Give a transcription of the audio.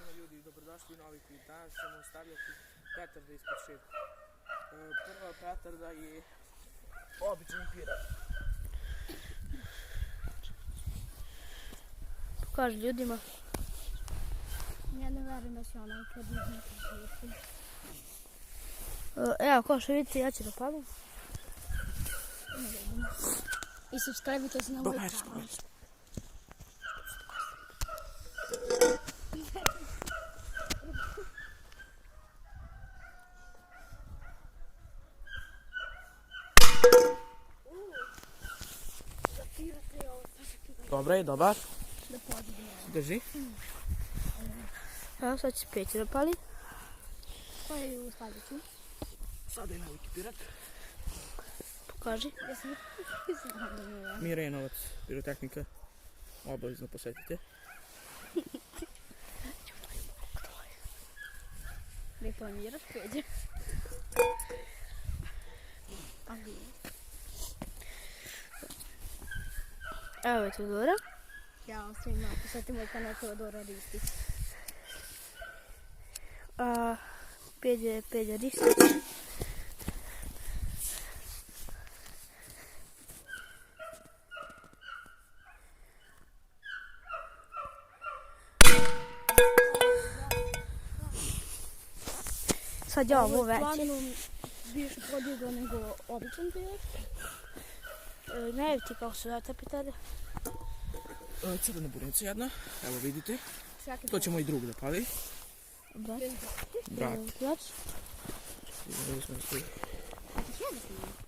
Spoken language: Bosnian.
Ćujemo ljudi, dobrodošli u novi klip. Danas ćemo stavljati petarde ispod šipke. Prva petarda je obični pirat. Pokaži ljudima. Ja ne verujem da će onaj kad ne kažete. Evo, kao što vidite, ja ću da palim. I subscribe-ite se na moj kanal. Dobro je, dobar. Da pođe. Drži. Evo, sad će Peći da pali. Ko je u spaljiću? Sada je veliki pirat. Pokaži. Ja sam znam da mi je. Mirenovac, pirotehnika. Obavezno posetite. Reklamiraš Peđa. Ali Evo je Teodora. ja svima posjeti moj kanal Teodora Ristić. Peđa Ristić. Sad je ovo veće. Stvarno više podigao nego običan pirat. Ne vidi kako su da te petarde. Crvena burenica jedna, evo vidite. Svaki To će moj drug da pali. Brat. Brat. Brat. Vidjeli smo da stoji. put.